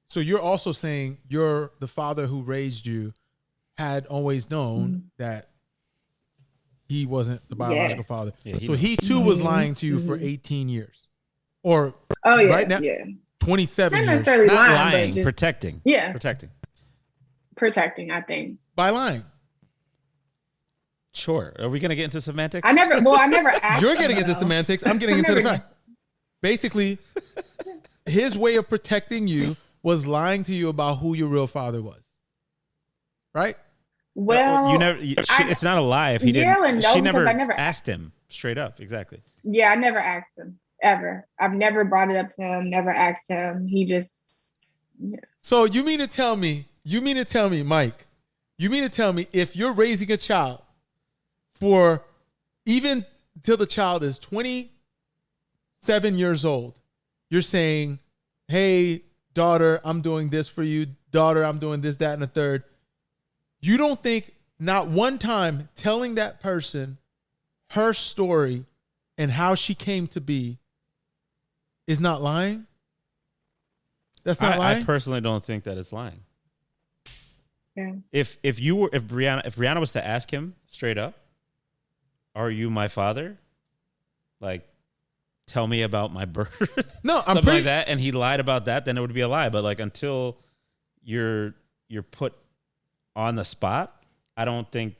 So you're also saying the father who raised you had always known that he wasn't the biological father. Yeah, so he too was lying to you for 18 years. Or right now, 27 Not years. necessarily Not lying, just, protecting. Yeah. Protecting, I think. By lying. Sure. Are we going to get into semantics? I never asked. You're getting into semantics. I'm getting into the facts. Basically, his way of protecting you was lying to you about who your real father was. Right? Well, it's not a lie if he didn't. She never asked him straight up. Exactly. Yeah, I never asked him ever. I've never brought it up to him. Never asked him. He just. Yeah. So you mean to tell me, Mike? You mean to tell me if you're raising a child for even till the child is 27 years old, you're saying, "Hey, daughter, I'm doing this for you. Daughter, I'm doing this, that, and the third." You don't think not one time telling that person her story and how she came to be is not lying? That's not lying? I personally don't think that it's lying. Yeah. If Breonna was to ask him straight up, "Are you my father?" Like, tell me about my birth. No, I'm something like that, and he lied about that, then it would be a lie. But like until you're put on the spot, I don't think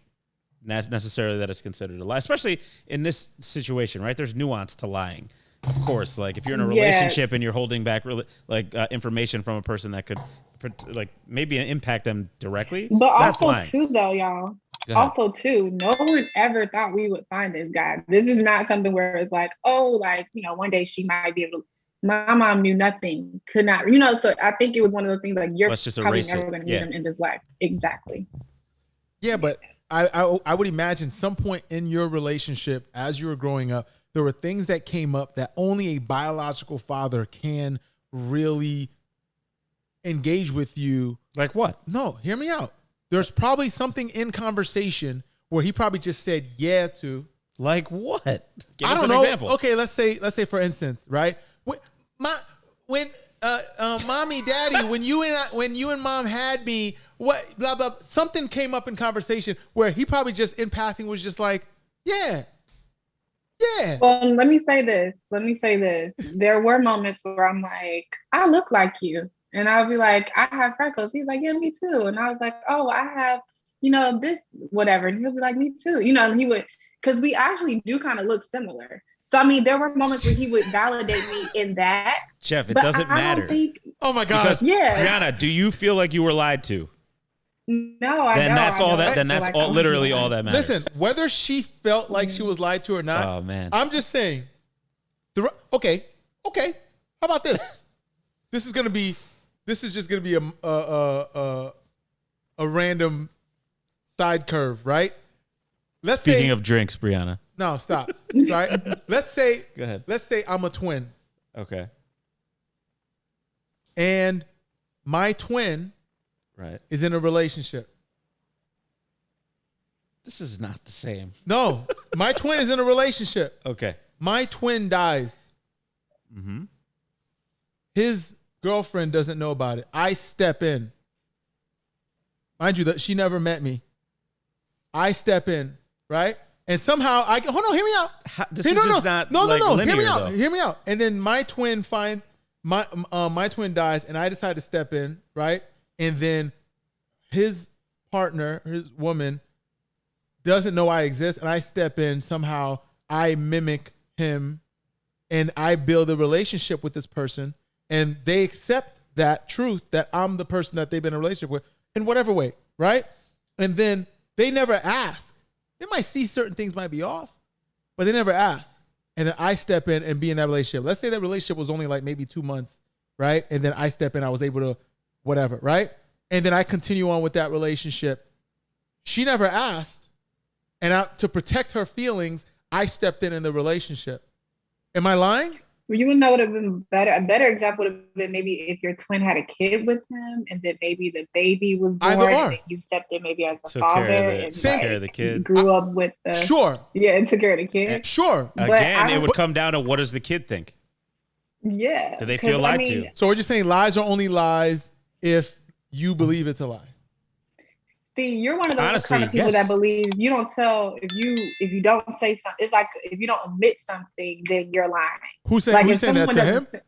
necessarily that it's considered a lie, especially in this situation, right? There's nuance to lying. Of course, like if you're in a relationship and you're holding back information from a person that could like maybe impact them directly, but that's also lying. Too though, y'all. Also too, no one ever thought we would find this guy. This is not something where it's like, oh, like, one day she might be able to. My mom knew nothing, could not, so I think it was one of those things like you're probably never going to meet him in this life. Exactly. Yeah, but I would imagine some point in your relationship as you were growing up, there were things that came up that only a biological father can really engage with you. Like what? No, hear me out. There's probably something in conversation where he probably just said yeah to. Like what? Give I us don't an know. Example. Okay, let's say for instance, right? Mommy, daddy, when you and mom had me, what blah blah, something came up in conversation where he probably just in passing was just like, yeah. Well, let me say this. There were moments where I'm like, I look like you. And I'll be like, I have freckles. He's like, yeah, me too. And I was like, oh, I have, this, whatever. And he'll be like, me too. And he would, because we actually do kind of look similar. So, I mean, there were moments where he would validate me in that. Jeff, it doesn't matter. Oh, my God. Because, Breonna, do you feel like you were lied to? No, I don't. Then that's literally all that matters. Listen, whether she felt like she was lied to or not, oh, man. I'm just saying. Okay. How about this? This is just gonna be a random side curve, right? Speaking of drinks, Breonna. No, stop. Right? Let's say. Go ahead. Let's say I'm a twin. Okay. And my twin, is in a relationship. This is not the same. No, my twin is in a relationship. Okay. My twin dies. Mm-hmm. His girlfriend doesn't know about it. I step in. Mind you, that she never met me. I step in, right? And somehow hold on, hear me out. Hear me out. And then my twin my twin dies, and I decide to step in, right? And then his partner, his woman, doesn't know I exist, and I step in. Somehow I mimic him, and I build a relationship with this person, and they accept that truth that I'm the person that they've been in a relationship with in whatever way, right? And then they never ask. They might see certain things might be off, but they never ask. And then I step in and be in that relationship. Let's say that relationship was only like maybe 2 months, right? And then I step in, I was able to whatever, right? And then I continue on with that relationship. She never asked. And to protect her feelings, I stepped in the relationship. Am I lying? Well, you would know would have been better. A better example would have been maybe if your twin had a kid with him, and then maybe the baby was born, and then you stepped in maybe as a father and took care of the kid. Grew up with the and took care of the kid. Sure. Again, it would come down to what does the kid think? Yeah. Do they feel lied to? So we're just saying lies are only lies if you believe it's a lie. See, you're one of those Honestly, kind of people yes. that believe you don't tell if you don't say something. It's like if you don't admit something, then you're lying. Who's saying, Like who's if saying that someone to doesn't him?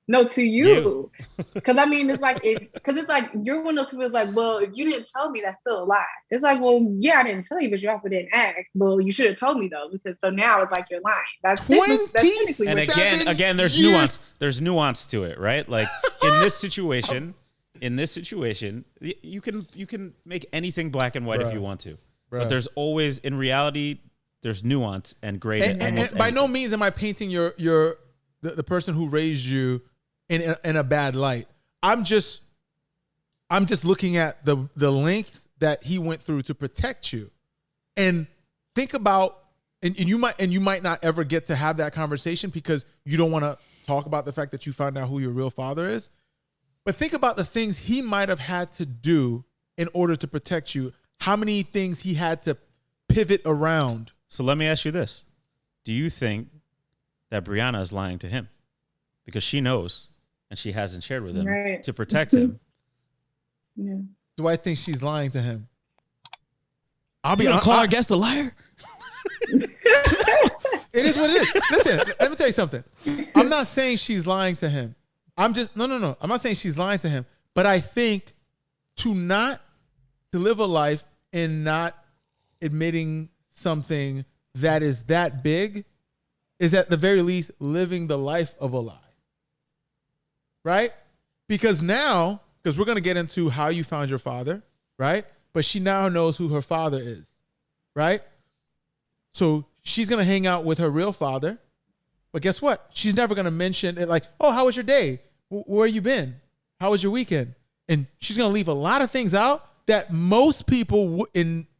No, to you. Because I mean, it's like you're one of those people that's like, well, if you didn't tell me, that's still a lie. It's like, well, yeah, I didn't tell you, but you also didn't ask. Well, you should have told me though, because so now it's like you're lying. That's technically. And again, there's nuance. There's nuance to it, right? Like in this situation, you can make anything black and white if you want to, but there's always, in reality, there's nuance and gray. And by no means am I painting the person who raised you in a bad light. I'm just looking at the lengths that he went through to protect you, and think about and you might not ever get to have that conversation because you don't want to talk about the fact that you found out who your real father is. But think about the things he might have had to do in order to protect you. How many things he had to pivot around. So let me ask you this: do you think that Breonna is lying to him because she knows and she hasn't shared with him to protect him? Yeah. Do I think she's lying to him? I'll be on call our guest a liar. It is what it is. Listen, let me tell you something. I'm not saying she's lying to him. I'm not saying she's lying to him, but I think to live a life and not admitting something that is that big is at the very least living the life of a lie. Right? Because we're going to get into how you found your father, right? But she now knows who her father is, right? So she's going to hang out with her real father. But guess what? She's never going to mention it like, oh, how was your day? Where you been? How was your weekend? And she's going to leave a lot of things out that most people,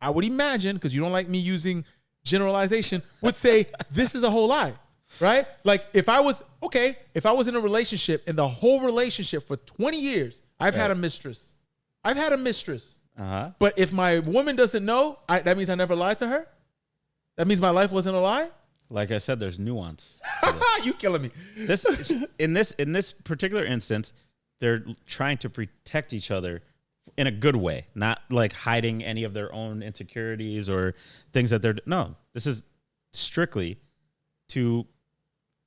I would imagine, because you don't like me using generalization, would say this is a whole lie, right? Like if I was in a relationship and the whole relationship for 20 years, I've had a mistress. Uh-huh. But if my woman doesn't know, that means I never lied to her? That means my life wasn't a lie? Like I said, there's nuance. You killing me. In this particular instance, they're trying to protect each other in a good way, not like hiding any of their own insecurities or things that this is strictly to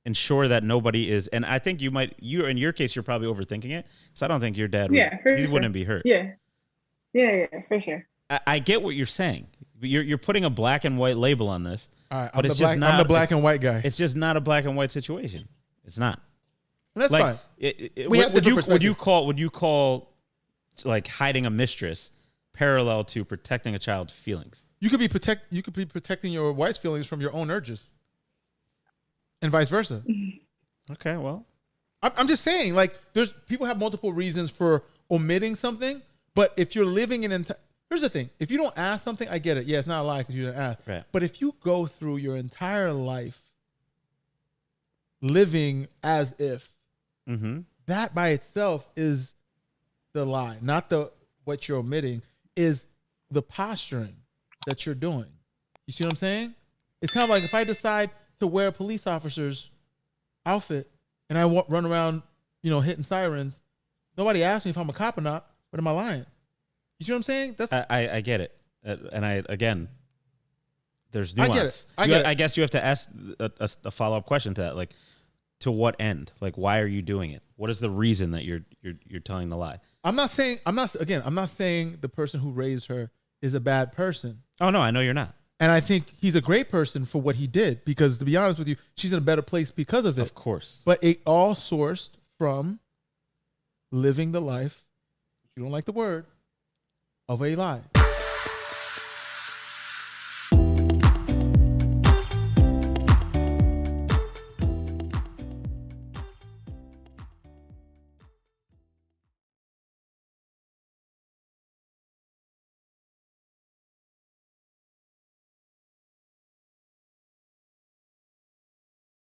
ensure that nobody is. And I think in your case, you're probably overthinking it. So I don't think your dad wouldn't be hurt. Yeah, for sure. I get what you're saying. You're putting a black and white label on this. All right, I'm the black and white guy. It's just not a black and white situation. It's not. And that's fine. Would you call like hiding a mistress parallel to protecting a child's feelings? You could be protecting your wife's feelings from your own urges, and vice versa. Okay, well, I'm just saying, like, there's people have multiple reasons for omitting something, but if you're living here's the thing: if you don't ask something, I get it. Yeah, it's not a lie because you didn't ask. Right. But if you go through your entire life living as if, that by itself is the lie, not what you're omitting, is the posturing that you're doing. You see what I'm saying? It's kind of like if I decide to wear a police officer's outfit and I run around, hitting sirens, nobody asks me if I'm a cop or not, but am I lying? You see what I'm saying? I get it. And there's nuance. I get it. I guess you have to ask a follow-up question to that. Like, to what end? Like, why are you doing it? What is the reason that you're telling the lie? I'm not saying the person who raised her is a bad person. Oh no, I know you're not. And I think he's a great person for what he did, because to be honest with you, she's in a better place because of it. Of course. But it all sourced from living the life, if you don't like the word, of a lie.